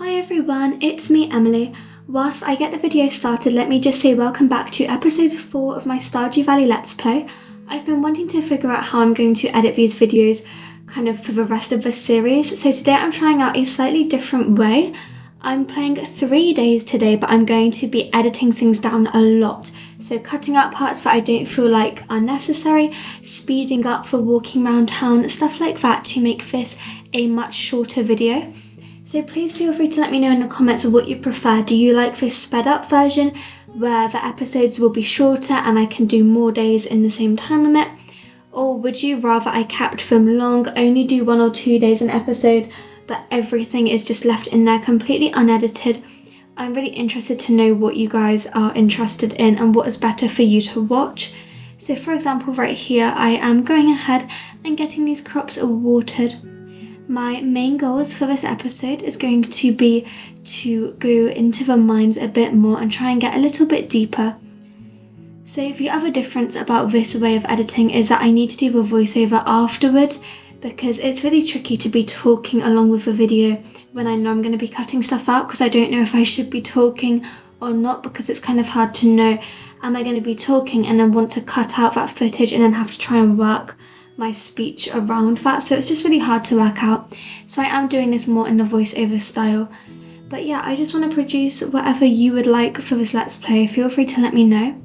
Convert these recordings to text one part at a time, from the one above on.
Hi everyone, it's me Emily. Whilst I get the video started, let me just say welcome back to episode 4 of my Stardew Valley Let's Play. I've been wanting to figure out how I'm going to edit these videos kind of for the rest of the series, so today I'm trying out a slightly different way. I'm playing 3 days today, but I'm going to be editing things down a lot. So cutting out parts that I don't feel like are necessary, speeding up for walking around town, stuff like that to make this a much shorter video. So please feel free to let me know in the comments what you prefer. Do you like this sped up version where the episodes will be shorter and I can do more days in the same time limit? Or would you rather I kept them long, only do 1 or 2 days an episode, but everything is just left in there completely unedited? I'm really interested to know what you guys are interested in and what is better for you to watch. So for example, right here, I am going ahead and getting these crops watered. My main goals for this episode is going to be to go into the mines a bit more and try and get a little bit deeper. So the other difference about this way of editing is that I need to do the voiceover afterwards, because it's really tricky to be talking along with the video when I know I'm going to be cutting stuff out, because I don't know if I should be talking or not, because it's kind of hard to know, am I going to be talking and then want to cut out that footage and then have to try and work my speech around that, so it's just really hard to work out. So I am doing this more in the voiceover style. But yeah, I just want to produce whatever you would like for this Let's Play. Feel free to let me know.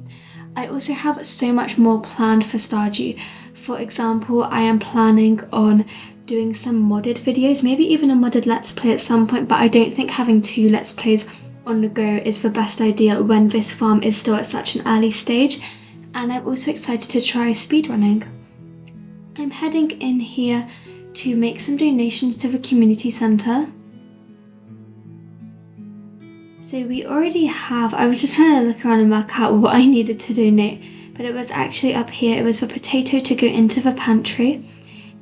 I also have so much more planned for Stardew. For example, I am planning on doing some modded videos, maybe even a modded Let's Play at some point, but I don't think having 2 Let's Plays on the go is the best idea when this farm is still at such an early stage. And I'm also excited to try speedrunning. I'm heading in here to make some donations to the community centre. So we already have, I was just trying to look around and work out what I needed to donate, but it was actually up here. It was the potato to go into the pantry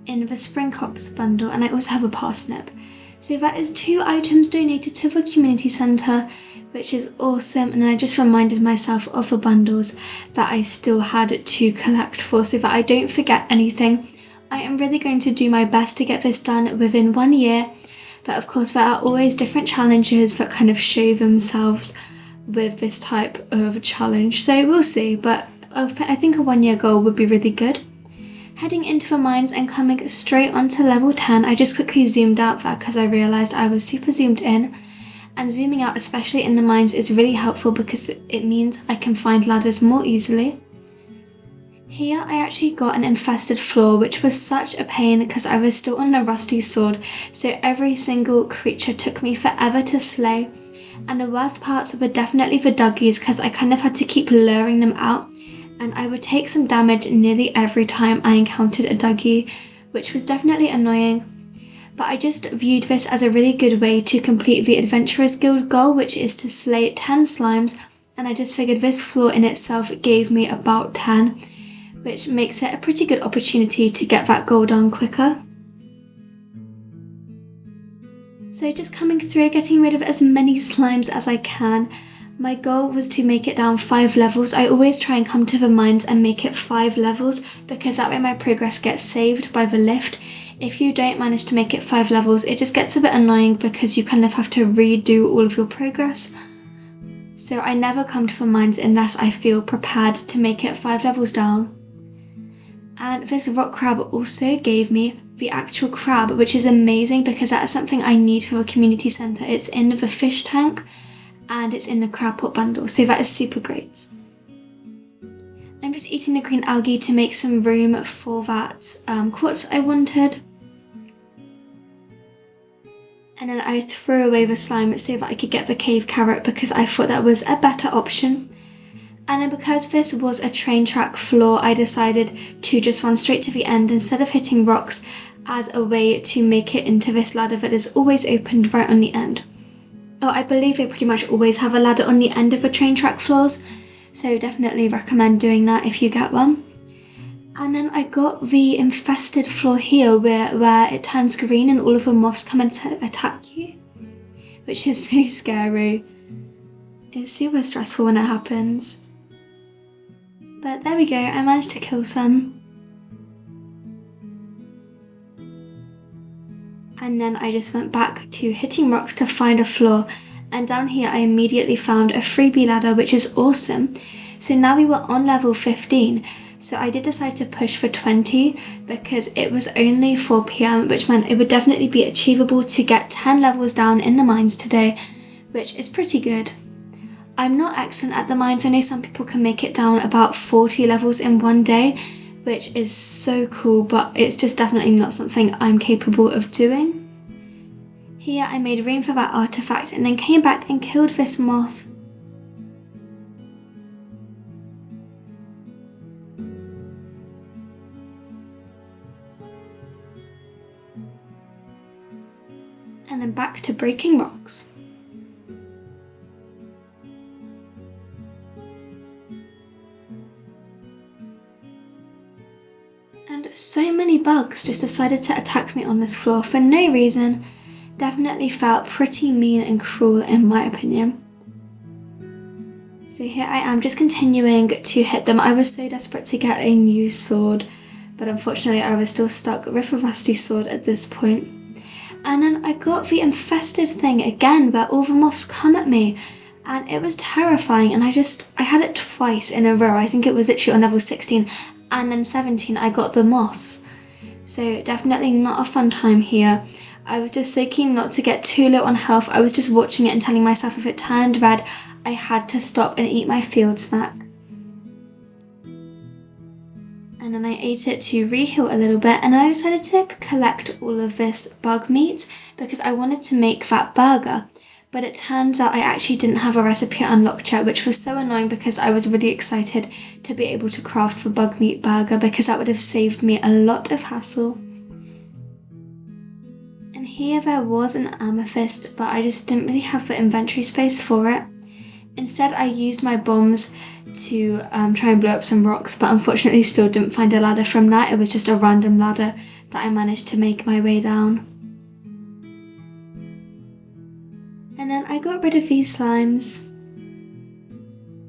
in the spring crops bundle, and I also have a parsnip. So that is 2 items donated to the community centre, which is awesome. And then I just reminded myself of the bundles that I still had to collect for, so that I don't forget anything. I am really going to do my best to get this done within 1 year, but of course there are always different challenges that kind of show themselves with this type of challenge, so we'll see, but I think a 1 year goal would be really good. Heading into the mines and coming straight onto level 10, I just quickly zoomed out that because I realised I was super zoomed in, and zooming out especially in the mines is really helpful because it means I can find ladders more easily. Here I actually got an infested floor, which was such a pain because I was still on the rusty sword, so every single creature took me forever to slay, and the worst parts were definitely the duggies because I kind of had to keep luring them out, and I would take some damage nearly every time I encountered a duggie, which was definitely annoying. But I just viewed this as a really good way to complete the Adventurers Guild goal, which is to slay 10 slimes, and I just figured this floor in itself gave me about 10, which makes it a pretty good opportunity to get that goal done quicker. So just coming through, getting rid of as many slimes as I can. My goal was to make it down 5 levels. I always try and come to the mines and make it 5 levels because that way my progress gets saved by the lift. If you don't manage to make it 5 levels, it just gets a bit annoying because you kind of have to redo all of your progress. So I never come to the mines unless I feel prepared to make it 5 levels down. And this rock crab also gave me the actual crab, which is amazing because that is something I need for a community centre. It's in the fish tank and it's in the crab pot bundle, so that is super great. I'm just eating the green algae to make some room for that quartz I wanted. And then I threw away the slime so that I could get the cave carrot because I thought that was a better option. And then because this was a train track floor, I decided to just run straight to the end instead of hitting rocks as a way to make it into this ladder that is always opened right on the end. Oh, I believe they pretty much always have a ladder on the end of the train track floors, so definitely recommend doing that if you get one. And then I got the infested floor here where it turns green and all of the moths come and attack you, which is so scary. It's super stressful when it happens. But there we go, I managed to kill some. And then I just went back to hitting rocks to find a floor, and down here I immediately found a freebie ladder, which is awesome. So now we were on level 15, so I did decide to push for 20 because it was only 4 PM, which meant it would definitely be achievable to get 10 levels down in the mines today, which is pretty good. I'm not excellent at the mines. I know some people can make it down about 40 levels in one day, which is so cool, but it's just definitely not something I'm capable of doing. Here I made room for that artifact and then came back and killed this moth. And then back to breaking rocks. And so many bugs just decided to attack me on this floor for no reason. Definitely felt pretty mean and cruel in my opinion. So here I am just continuing to hit them. I was so desperate to get a new sword, but unfortunately I was still stuck with a rusty sword at this point. And then I got the infested thing again where all the moths come at me, and it was terrifying, and I had it twice in a row. I think it was literally on level 16 and then 17 I got the moths. So definitely not a fun time here. I was just so keen not to get too low on health. I was just watching it and telling myself if it turned red, I had to stop and eat my field snack. And then I ate it to re-heal a little bit, and then I decided to collect all of this bug meat because I wanted to make that burger. But it turns out I actually didn't have a recipe unlocked yet, which was so annoying because I was really excited to be able to craft the bug meat burger because that would have saved me a lot of hassle. And here there was an amethyst, but I just didn't really have the inventory space for it. Instead I used my bombs to try and blow up some rocks, but unfortunately still didn't find a ladder from that. It was just a random ladder that I managed to make my way down. And then I got rid of these slimes.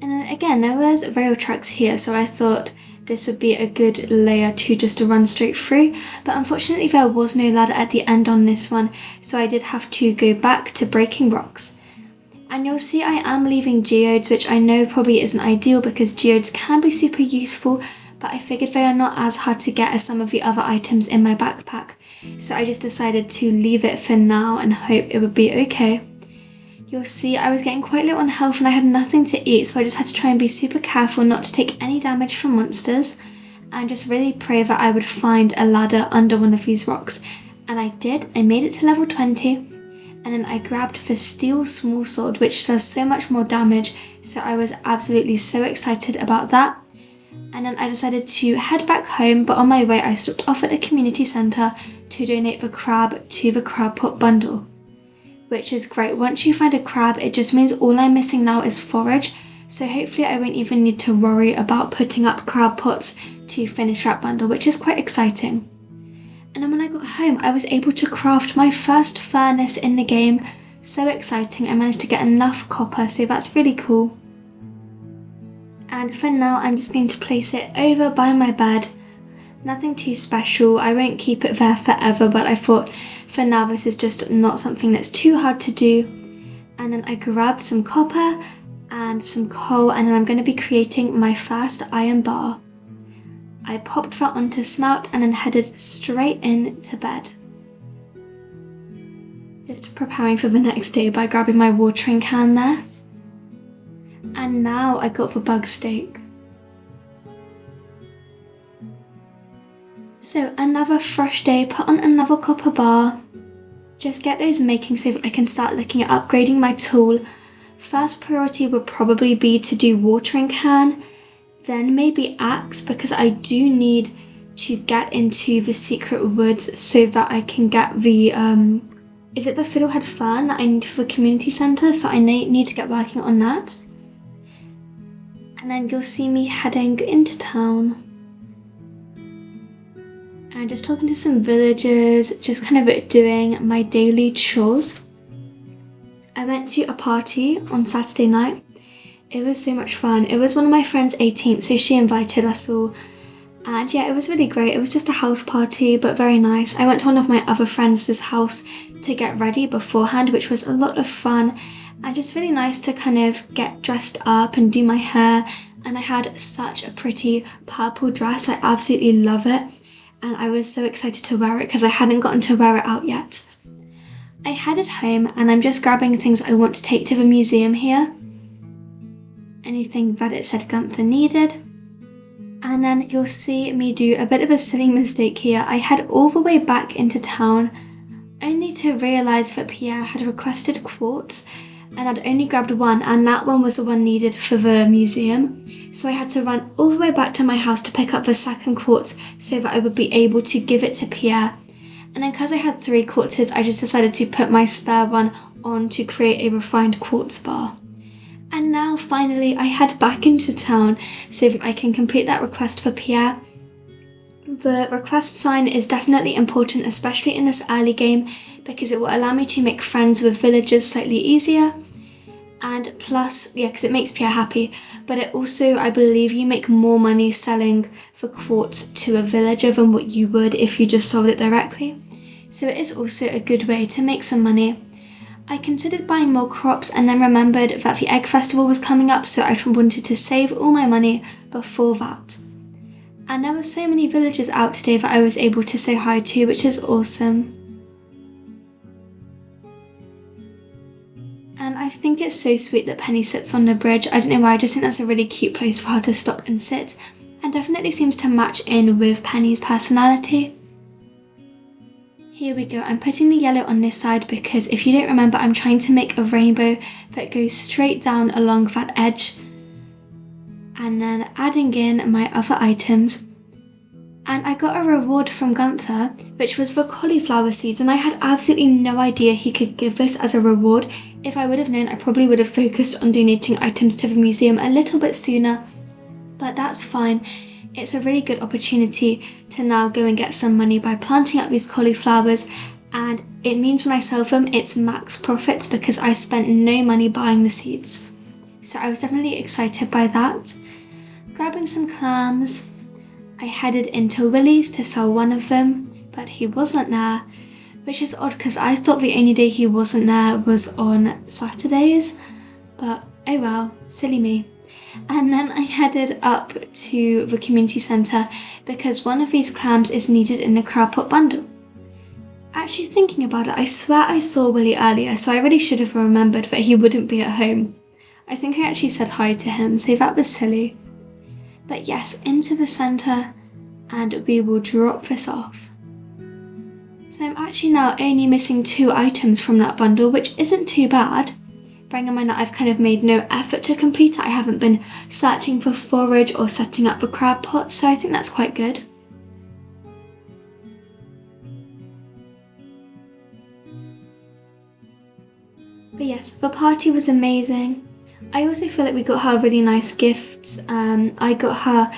And then again, there was rail tracks here, so I thought this would be a good layer to just run straight through. But unfortunately there was no ladder at the end on this one, so I did have to go back to breaking rocks. And you'll see I am leaving geodes, which I know probably isn't ideal because geodes can be super useful, but I figured they are not as hard to get as some of the other items in my backpack. So I just decided to leave it for now and hope it would be okay. You'll see I was getting quite low on health and I had nothing to eat, so I just had to try and be super careful not to take any damage from monsters and just really pray that I would find a ladder under one of these rocks. And I did. I made it to level 20. And then I grabbed the steel small sword, which does so much more damage, so I was absolutely so excited about that. And then I decided to head back home, but on my way I stopped off at a community centre to donate the crab to the crab pot bundle, which is great. Once you find a crab, it just means all I'm missing now is forage, so hopefully I won't even need to worry about putting up crab pots to finish that bundle, which is quite exciting. And then when I got home, I was able to craft my first furnace in the game. So exciting. I managed to get enough copper, so that's really cool. And for now, I'm just going to place it over by my bed. Nothing too special. I won't keep it there forever, but I thought for now this is just not something that's too hard to do. And then I grabbed some copper and some coal, and then I'm going to be creating my first iron bar. I popped that onto smelt and then headed straight into bed. Just preparing for the next day by grabbing my watering can there. And now I got the bug steak. So another fresh day, put on another copper bar. Just get those making so that I can start looking at upgrading my tool. First priority would probably be to do watering can. Then maybe axe, because I do need to get into the secret woods so that I can get the, is it the fiddlehead fern that I need for the community centre? So I need to get working on that. And then you'll see me heading into town. And just talking to some villagers, just kind of doing my daily chores. I went to a party on Saturday night. It was so much fun. It was one of my friend's 18th, so she invited us all. And yeah, it was really great. It was just a house party, but very nice. I went to one of my other friends' house to get ready beforehand, which was a lot of fun and just really nice to kind of get dressed up and do my hair. And I had such a pretty purple dress. I absolutely love it. And I was so excited to wear it because I hadn't gotten to wear it out yet. I headed home and I'm just grabbing things I want to take to the museum here. Anything that it said Gunther needed. And then you'll see me do a bit of a silly mistake here. I head all the way back into town, only to realise that Pierre had requested quartz, and I'd only grabbed one, and that one was the one needed for the museum. So I had to run all the way back to my house to pick up the second quartz so that I would be able to give it to Pierre. And then because I had 3 quartzes, I just decided to put my spare one on to create a refined quartz bar. And now finally I head back into town so that I can complete that request for Pierre. The request sign is definitely important, especially in this early game, because it will allow me to make friends with villagers slightly easier. And plus, yeah, because it makes Pierre happy, but it also, I believe, you make more money selling the quartz to a villager than what you would if you just sold it directly. So it is also a good way to make some money. I considered buying more crops and then remembered that the egg festival was coming up, so I wanted to save all my money before that. And there were so many villagers out today that I was able to say hi to, which is awesome. And I think it's so sweet that Penny sits on the bridge. I don't know why, I just think that's a really cute place for her to stop and sit, and definitely seems to match in with Penny's personality. Here we go, I'm putting the yellow on this side because if you don't remember, I'm trying to make a rainbow that goes straight down along that edge. And then adding in my other items. And I got a reward from Gunther, which was for cauliflower seeds, and I had absolutely no idea he could give this as a reward. If I would have known, I probably would have focused on donating items to the museum a little bit sooner. But that's fine. It's a really good opportunity to now go and get some money by planting up these cauliflowers, and it means when I sell them it's max profits because I spent no money buying the seeds. So I was definitely excited by that. Grabbing some clams, I headed into Willie's to sell one of them, but he wasn't there, which is odd because I thought the only day he wasn't there was on Saturdays, but oh well, silly me. And then I headed up to the community centre because one of these clams is needed in the crab pot bundle. Actually thinking about it, I swear I saw Willie earlier, so I really should have remembered that he wouldn't be at home. I think I actually said hi to him, so that was silly. But yes, into the centre, and we will drop this off. So I'm actually now only missing 2 items from that bundle, which isn't too bad. Bearing in mind that I've kind of made no effort to complete it. I haven't been searching for forage or setting up the crab pot, so I think that's quite good. But yes, the party was amazing. I also feel like we got her really nice gifts. I got her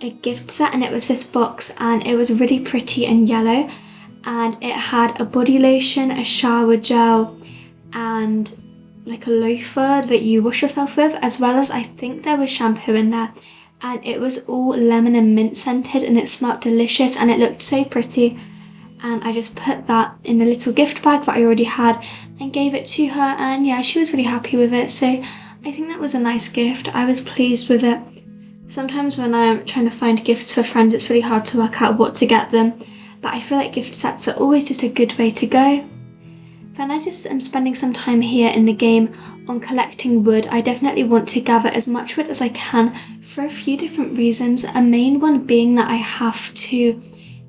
a gift set and it was this box and it was really pretty and yellow, and it had a body lotion, a shower gel, and like a loafer that you wash yourself with, as well as I think there was shampoo in there, and it was all lemon and mint scented and it smelled delicious and it looked so pretty. And I just put that in a little gift bag that I already had and gave it to her, and yeah, she was really happy with it, so I think that was a nice gift. I was pleased with it. Sometimes when I'm trying to find gifts for friends, it's really hard to work out what to get them, but I feel like gift sets are always just a good way to go. Then I just am spending some time here in the game on collecting wood. I definitely want to gather as much wood as I can for a few different reasons, a main one being that I have to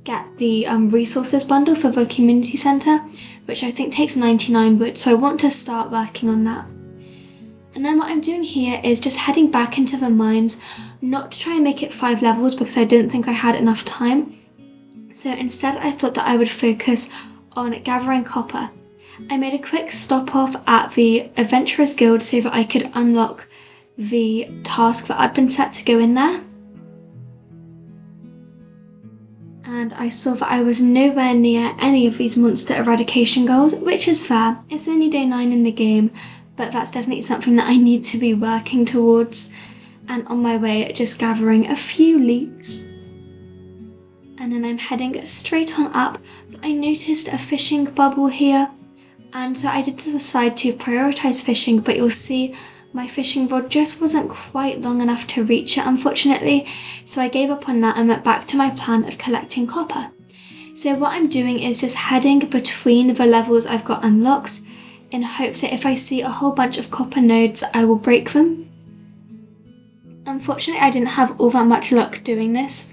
get the resources bundle for the community centre, which I think takes 99 wood, so I want to start working on that. And then what I'm doing here is just heading back into the mines, not to try and make it 5 levels because I didn't think I had enough time. So instead I thought that I would focus on gathering copper. I made a quick stop off at the Adventurers Guild so that I could unlock the task that I'd been set to go in there. And I saw that I was nowhere near any of these monster eradication goals, which is fair. It's only day 9 in the game, but that's definitely something that I need to be working towards. And on my way, just gathering a few leeks. and then I'm heading straight on up. But I noticed a fishing bubble here, and so I did decide to prioritize fishing, but you'll see my fishing rod just wasn't quite long enough to reach it, unfortunately, so I gave up on that and went back to my plan of collecting copper. So what I'm doing is just heading between the levels I've got unlocked in hopes that if I see a whole bunch of copper nodes, I will break them. Unfortunately, I didn't have all that much luck doing this.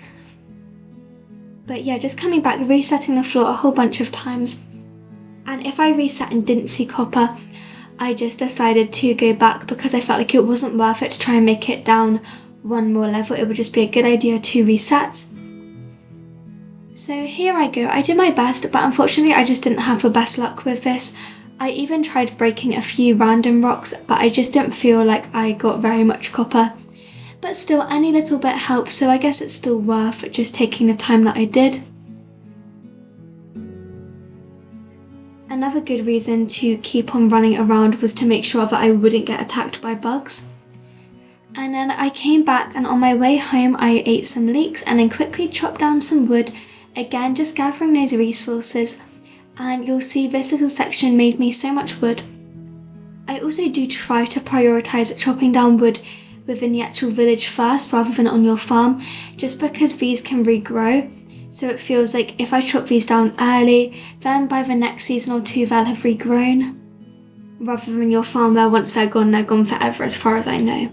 But yeah, just coming back, resetting the floor a whole bunch of times. And if I reset and didn't see copper, I just decided to go back because I felt like it wasn't worth it to try and make it down one more level. It would just be a good idea to reset. So here I go. I did my best, but unfortunately I just didn't have the best luck with this. I even tried breaking a few random rocks, but I just didn't feel like I got very much copper. But still, any little bit helps, so I guess it's still worth just taking the time that I did. Another good reason to keep on running around was to make sure that I wouldn't get attacked by bugs. And then I came back, and on my way home I ate some leeks and then quickly chopped down some wood, again just gathering those resources, and you'll see this little section made me so much wood. I also do try to prioritise chopping down wood within the actual village first rather than on your farm, just because these can regrow. So it feels like if I chop these down early, then by the next season or two they'll have regrown, rather than your farm where once they're gone forever as far as I know.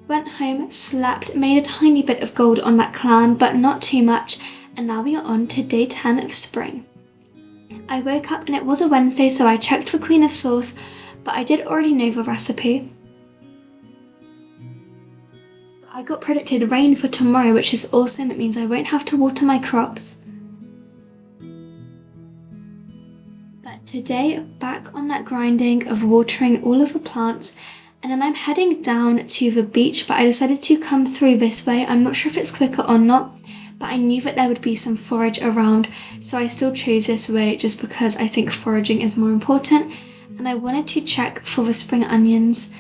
Went home, slept, made a tiny bit of gold on that clan, but not too much, and now we are on to day 10 of spring. I woke up and it was a Wednesday, so I checked for Queen of Sauce, but I did already know the recipe. I got predicted rain for tomorrow, which is awesome. It means I won't have to water my crops. But today, back on that grinding of watering all of the plants, and then I'm heading down to the beach, but I decided to come through this way. I'm not sure if it's quicker or not, but I knew that there would be some forage around, so I still chose this way just because I think foraging is more important, and I wanted to check for the spring onions.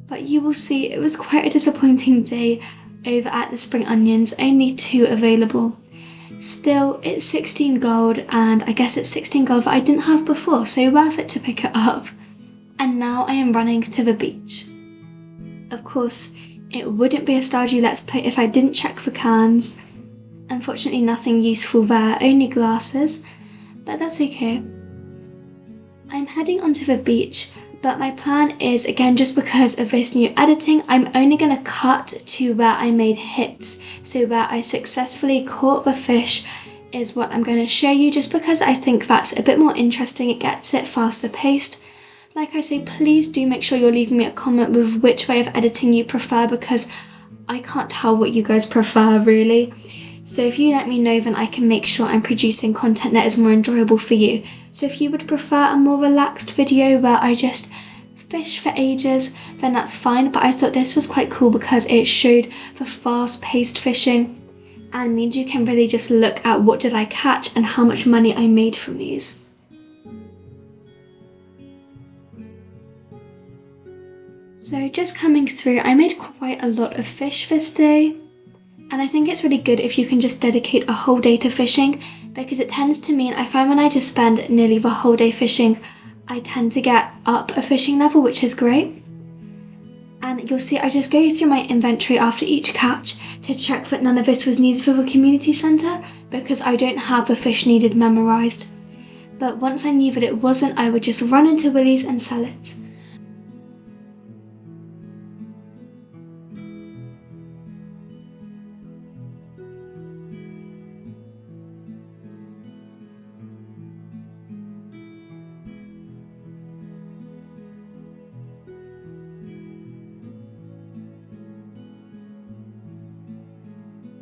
But you will see it was quite a disappointing day over at the spring onions, only 2 available. Still, it's 16 gold, and I guess it's 16 gold that I didn't have before, so worth it to pick it up. And now I am running to the beach. Of course, it wouldn't be a Stardew Let's Play if I didn't check for cans. Unfortunately, nothing useful there, only glasses, but that's okay. I'm heading onto the beach, but my plan is, again, just because of this new editing, I'm only going to cut to where I made hits. So where I successfully caught the fish is what I'm going to show you, just because I think that's a bit more interesting. It gets it faster paced. Like I say, please do make sure you're leaving me a comment with which way of editing you prefer, because I can't tell what you guys prefer really. So if you let me know, then I can make sure I'm producing content that is more enjoyable for you. So if you would prefer a more relaxed video where I just fish for ages, then that's fine. But I thought this was quite cool because it showed the fast-paced fishing and means you can really just look at what did I catch and how much money I made from these. So just coming through, I made quite a lot of fish this day. And I think it's really good if you can just dedicate a whole day to fishing, because it tends to mean I find when I just spend nearly the whole day fishing, I tend to get up a fishing level, which is great. And you'll see I just go through my inventory after each catch to check that none of this was needed for the community centre, because I don't have the fish needed memorised. But once I knew that it wasn't, I would just run into Willie's and sell it.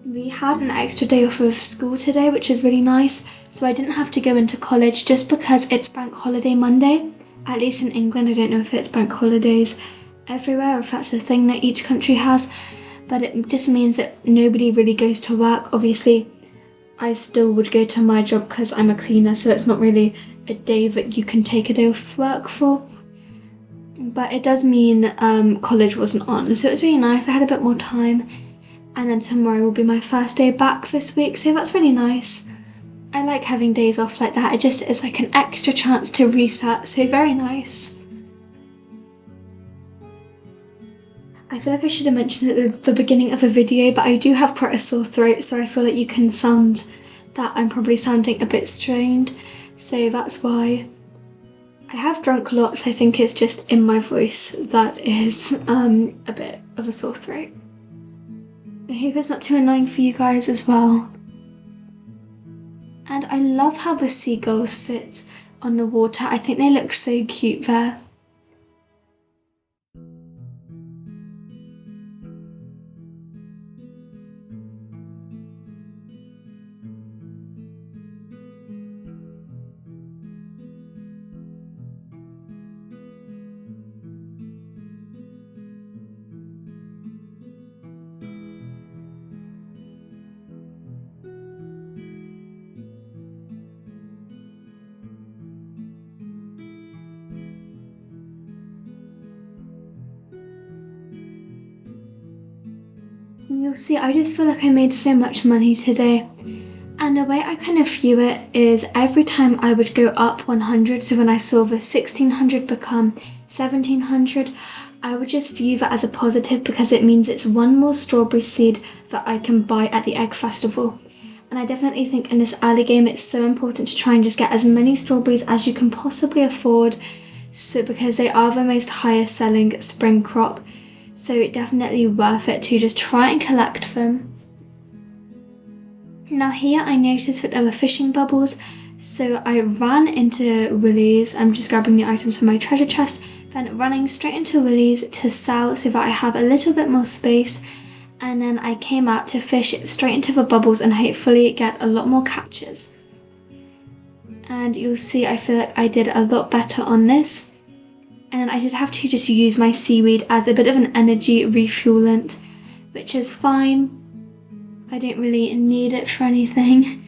We had an extra day off of school today, which is really nice, so I didn't have to go into college just because it's Bank Holiday Monday. At least in England, I don't know if it's bank holidays everywhere or if that's a thing that each country has, but it just means that nobody really goes to work. Obviously, I still would go to my job because I'm a cleaner, so it's not really a day that you can take a day off work for. But it does mean college wasn't on, so it was really nice. I had a bit more time. and then tomorrow will be my first day back this week, so that's really nice. I like having days off like that. It just is like an extra chance to reset, so very nice. I feel like I should have mentioned it at the beginning of a video, but I do have quite a sore throat, so I feel like you can sound that I'm probably sounding a bit strained, so that's why. I have drunk lots. I think it's just in my voice that is a bit of a sore throat. I hope it's not too annoying for you guys as well. And I love how the seagulls sit on the water. I think they look so cute there. You'll see, I just feel like I made so much money today. And the way I kind of view it is every time I would go up 100, so when I saw the 1600 become 1700, I would just view that as a positive because it means it's one more strawberry seed that I can buy at the egg festival. And I definitely think in this early game it's so important to try and just get as many strawberries as you can possibly afford, so because they are the most highest selling spring crop. So definitely worth it to just try and collect them. Now here I noticed that there were fishing bubbles, so I ran into Willie's. I'm just grabbing the items from my treasure chest, then running straight into Willie's to sell so that I have a little bit more space, and then I came out to fish straight into the bubbles and hopefully get a lot more catches. And you'll see I feel like I did a lot better on this. And I did have to just use my seaweed as a bit of an energy refuelant, which is fine. I don't really need it for anything.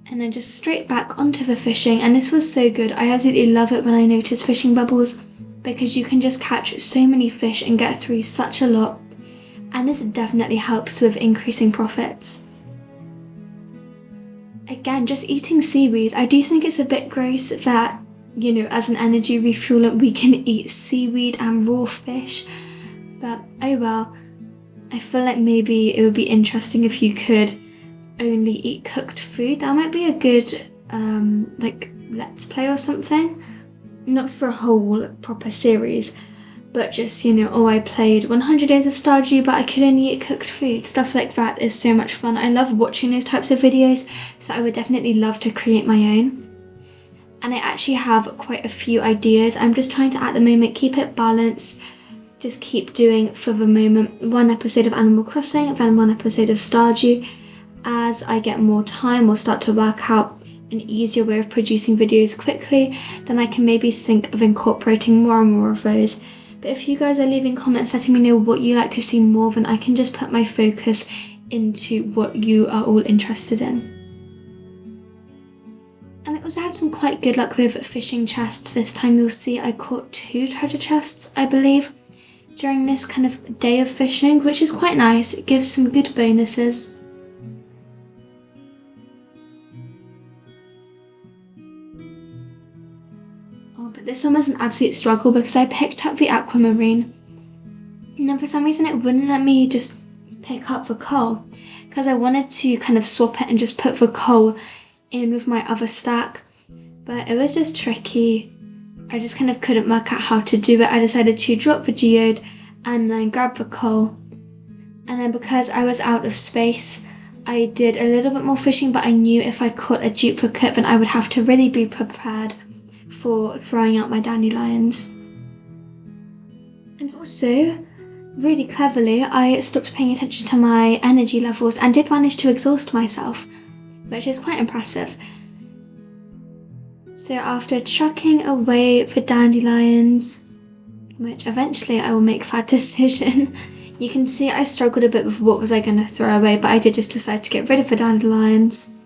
And then just straight back onto the fishing, and this was so good. I absolutely love it when I notice fishing bubbles because you can just catch so many fish and get through such a lot, and this definitely helps with increasing profits. Again, just eating seaweed, I do think it's a bit gross that, you know, as an energy refuelant we can eat seaweed and raw fish, but oh well. I feel like maybe it would be interesting if you could only eat cooked food. That might be a good like let's play or something, not for a whole proper series, but just, you know, oh, I played 100 days of Stardew but I could only eat cooked food. Stuff like that is so much fun. I love watching those types of videos, so I would definitely love to create my own. And I actually have quite a few ideas. I'm just trying to, at the moment, keep it balanced. Just keep doing, for the moment, one episode of Animal Crossing, then one episode of Stardew. As I get more time or start to work out an easier way of producing videos quickly, then I can maybe think of incorporating more and more of those. But if you guys are leaving comments letting me know what you like to see more, then I can just put my focus into what you are all interested in. And I also had some quite good luck with fishing chests this time. You'll see I caught 2 treasure chests, I believe, during this kind of day of fishing, which is quite nice. It gives some good bonuses. Oh, but this one was an absolute struggle because I picked up the aquamarine, and then for some reason it wouldn't let me just pick up the coal, because I wanted to kind of swap it and just put the coal in with my other stack, but it was just tricky. I just kind of couldn't work out how to do it. I decided to drop the geode and then grab the coal, and then because I was out of space I did a little bit more fishing, but I knew if I caught a duplicate then I would have to really be prepared for throwing out my dandelions. And also, really cleverly, I stopped paying attention to my energy levels and did manage to exhaust myself, which is quite impressive. So after chucking away the dandelions, which eventually I will make that decision, you can see I struggled a bit with what was I going to throw away, but I did just decide to get rid of the dandelions.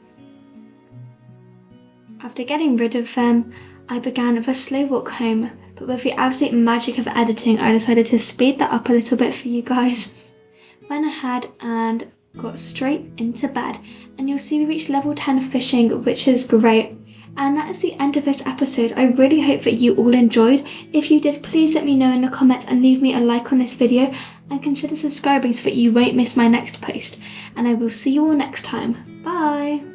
After getting rid of them, I began the slow walk home, but with the absolute magic of editing, I decided to speed that up a little bit for you guys. went ahead and got straight into bed. And you'll see we reached level 10 fishing, which is great. And that is the end of this episode. I really hope that you all enjoyed. If you did, please let me know in the comments and leave me a like on this video and consider subscribing so that you won't miss my next post. And I will see you all next time. Bye!